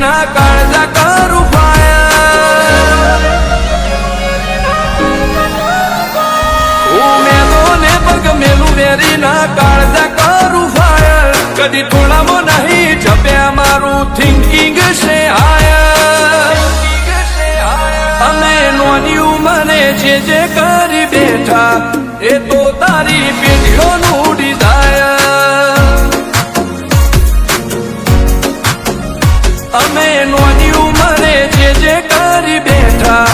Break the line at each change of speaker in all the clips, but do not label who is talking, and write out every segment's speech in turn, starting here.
ના કાળજા કરું ફાયર હું મેલોને પગ મેલું વેરી ના કાળજા કરું ફાયર કદી થોડામાં નહીં જપ્યા મારું થિંકિંગ છે હાયર અમે નોની ઉંમરે જે કરી બેઠા એ તો તારી પેઢીઓનું ડિઝાયર અમે નોની ઉંમરે જે કરી બેઠા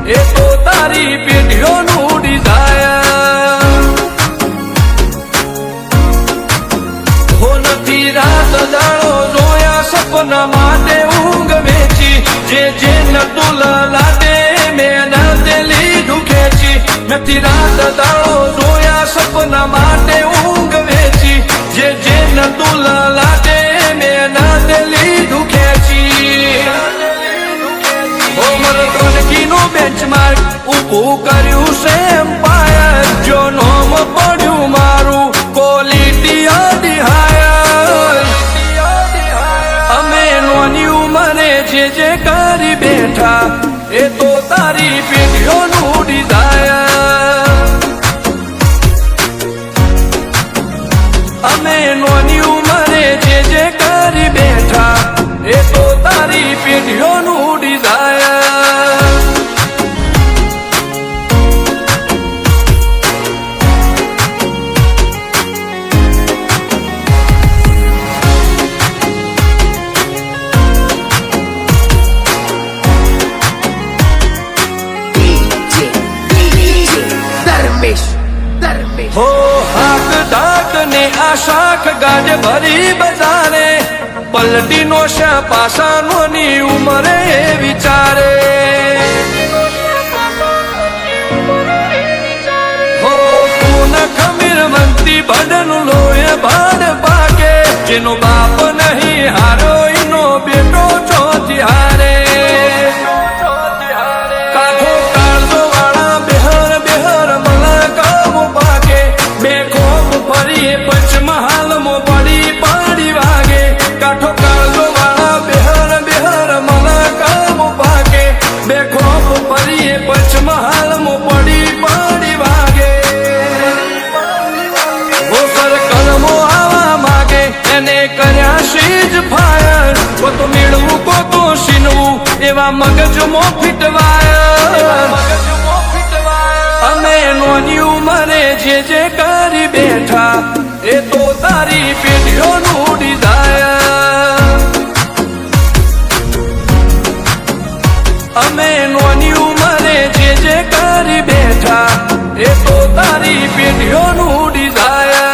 એ તો તારી પેઢીઓનું ડિઝાયર હો નથી રાત દાડો જોયા સપના માટે ઊંઘ વેચી જે નતું લાડે મેં તે લીધું ખેંચી નથી રાત દાડો જોયા સપના માટે ઊંઘ વેચી જે નતું લાડે મેં તે લીધું બેન્ચમાર્ક ઊભું કર્યું છે એમ્પાયર જો નોમ પડ્યું મારું ક્વોલિટી અડી હાયર અમે નોની ઉંમરે જે કરી બેઠા એ તો તારી પેઢીઓનું ડિઝાયર અમે નોની ઉંમરે જે કરી બેઠા એ તો તારી પેઢીઓનું ડિઝાયર हो हाक डाक ने आशाख गाज भरी बजारे पलटी नो शा पासा नोनी उमरे विचारे हो पून खमीर मंती बदन लोए बाड़ पाके जेनो बाप नहीं हारो इनो बेटो चौथी हारे पंचमहाल मो बड़ी पाड़ी वागे काठो काळो वाला बेहर बेहर मला काम पाके बेखोफ परिए पंचमहाल मो बड़ी पाड़ी वागे वो सर कलमो आवा मागे एने कर्या शीज फायर वो तो मेळवू को तो शीनवू एवा मगज मो फिटवायर અમે નોની ઉંમરે જે કરી બેઠા એ તો તારી પેઢીઓનું ડિઝાયર અમે નોની ઉંમરે જે કરી બેઠા એ તો તારી પેઢીઓનું ડિઝાયર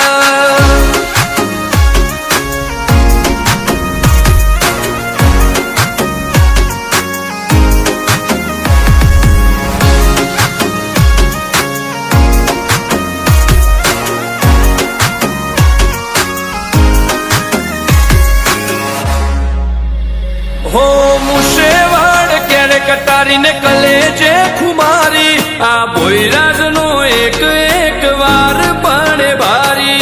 हो मुशेवाड़ क्यारे कटारी ने कलेजे खुमारी आ भोईराज नो एक एक वार पाणे भारी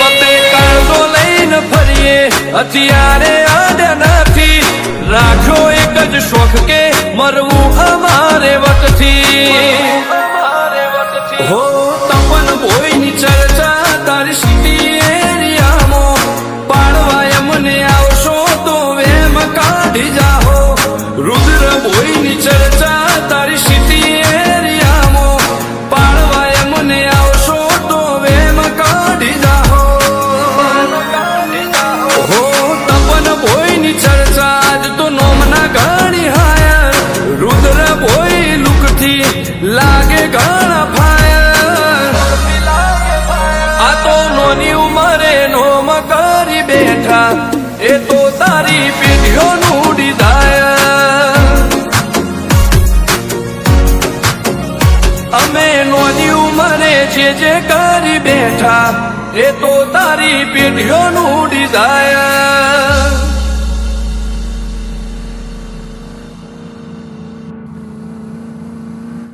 पते काळो लईने फरीए हथियारे आड्या नथी राख्यो एक ज शोख के मरवू अमारे वटथी हो तपन भोईनी चर्चा तारी सिटी रुद्र भोईनी चर्चा तारी सिटी एरियामो पाळवाय मने आवशो तो वेम काढी जाहो हो तपन भोईनी चर्चा आज तो नोमना घणी हायर रुद्र भोई लुकथी लागे घणा फायर બેઠા એ તો તારી પેઢીઓનું ડિઝાયર અમે નોની ઉંમરે જે કરી બેઠા એ તો તારી પેઢીઓનું ડિઝાયર